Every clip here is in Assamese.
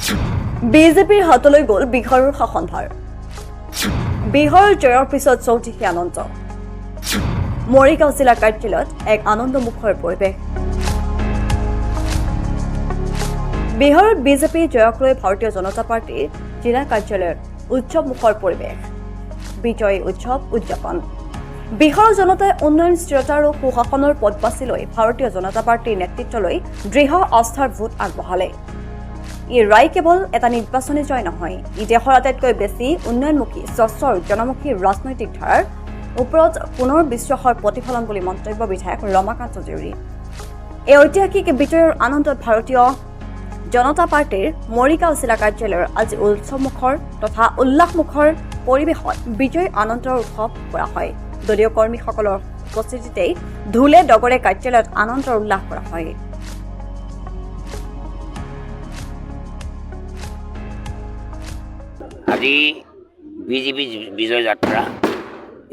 বিজেপিৰ হাতলৈ গ'ল বিহাৰৰ শাসনভাৰ। বিহাৰৰ জয়ৰ পিছত চৌদিশে আনন্দ। মৰিগাঁও জিলা কাৰ্যালয়ত এক আনন্দমুখৰ পৰিৱেশ। বিহাৰত বিজেপি জয়ক লৈ ভাৰতীয় জনতা পাৰ্টীৰ জিলা কাৰ্যালয়ত উৎসৱমুখৰ পৰিৱেশ। বিজয়ী উৎসৱ উদযাপন। বিহাৰৰ জনতাই উন্নয়ন স্থিৰতা আৰু সুশাসনৰ পথ বাছি লৈ ভাৰতীয় জনতা পাৰ্টীৰ নেতৃত্বলৈ দৃঢ় আস্থাৰ ভোট আগবঢ়ালে। এই ৰায় কেৱল এটা নিৰ্বাচনী জয় নহয়, ই দেশৰ আটাইতকৈ বেছি উন্নয়নমুখী স্বচ্ছ আৰু জনমুখী ৰাজনৈতিক ধাৰাৰ ওপৰত পুনৰ বিশ্বাসৰ প্ৰতিফলন বুলি মন্তব্য বিধায়ক ৰমাকান্ত জেউৰী। এই ঐতিহাসিক বিজয়ৰ আনন্দত ভাৰতীয় জনতা পাৰ্টীৰ মৰিগাঁও জিলা কাৰ্যালয়ৰ আজি উৎসৱমুখৰ তথা উল্লাসমুখৰ পৰিৱেশত বিজয় আনন্দৰ উৎসৱ কৰা হয়। দলীয় কৰ্মীসকলৰ উপস্থিতিতেই ঢোলে ডগৰে কাৰ্যালয়ত আনন্দৰ উল্লাস কৰা হয়। আজি বিজেপি বিজয় যাত্ৰা,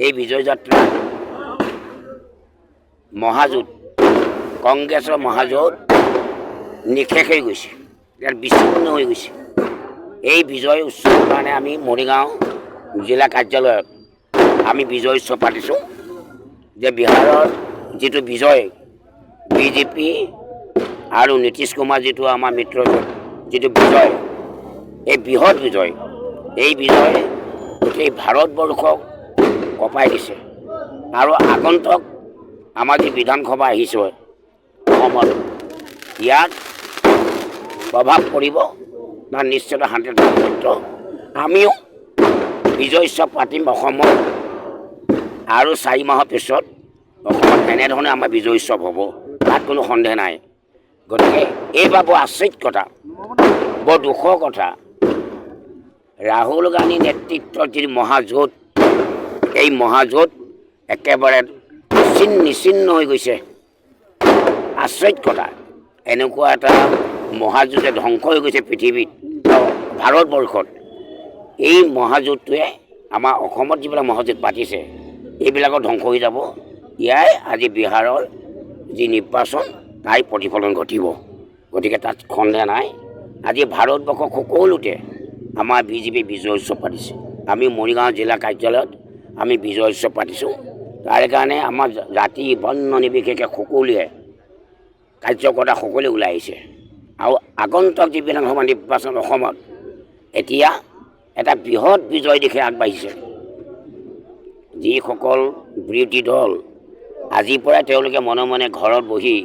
এই বিজয় যাত্ৰা মহাযুদ্ধ, কংগ্ৰেছৰ মহাযুদ্ধ নিশেষ হৈ গৈছে, ইয়াত বিচ্ছিন্ন হৈ গৈছে। এই বিজয় উৎসৱৰ কাৰণে আমি মৰিগাঁও জিলা কাৰ্যালয়ত আমি বিজয় উৎসৱ পাতিছোঁ যে বিহাৰৰ যিটো বিজয়, বিজেপি আৰু নীতিশ কুমাৰ যিটো আমাৰ মিত্ৰৰ যিটো বিজয়, এই বৃহৎ বিজয়, এই বিজয়ে গোটেই ভাৰতবৰ্ষক কঁপাই দিছে। আৰু আগন্তুক আমাৰ যি বিধানসভা আহিছে অসমত, ইয়াত প্ৰভাৱ পৰিব বা নিশ্চিত 100%। আমিও বিজয় উৎসৱ পাতিম অসমত, আৰু 4 মাহৰ পিছত অসমত এনেধৰণে আমাৰ বিজয় উৎসৱ হ'ব, তাত কোনো সন্দেহ নাই। গতিকে এইবাৰ বৰ আচৰিত কথা, বৰ দুখৰ কথা, ৰাহুল গান্ধী নেতৃত্বত যি মহাজোঁট, এই মহাজোঁট একেবাৰে নিচিন্ন হৈ গৈছে। আচৰিত কথা, এনেকুৱা এটা মহাজোঁটে ধ্বংস হৈ গৈছে পৃথিৱীত, ভাৰতবৰ্ষত। এই মহাজোঁটটোৱে আমাৰ অসমত যিবিলাক মহাজোঁট পাতিছে, এইবিলাকৰ ধ্বংস হৈ যাব। ইয়াই আজি বিহাৰৰ যি নিৰ্বাচন, তাই প্ৰতিফলন ঘটিব। গতিকে তাত সন্দেহ নাই। আজি ভাৰতবৰ্ষৰ সকলোতে আমাৰ বিজেপি বিজয় উৎসৱ পাতিছে। আমি মৰিগাঁও জিলা কাৰ্যালয়ত আমি বিজয় উৎসৱ পাতিছোঁ। তাৰ কাৰণে আমাৰ জাতি বৰ্ণ নিৰ্বিশেষে সকলোৱে কাৰ্যকৰ্তা সকলোৱে ওলাই আহিছে। আৰু আগন্তুক যি বিধানসভা নিৰ্বাচন অসমত এতিয়া এটা বৃহৎ বিজয় দিশে আগবাঢ়িছে। যিসকল বিৰোধী দল আজিৰ পৰাই তেওঁলোকে মনে মনে ঘৰত বহি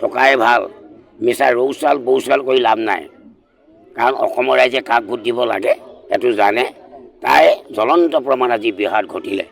থকাই ভাল, মিছা ৰৌচাল বৌচাল কৰি লাভ নাই। কাৰণ অসমৰ ৰাইজে কাক ভোট দিব লাগে সেইটো জানে, তাই জ্বলন্ত প্ৰমাণ আজি বিহাৰত ঘটিলে।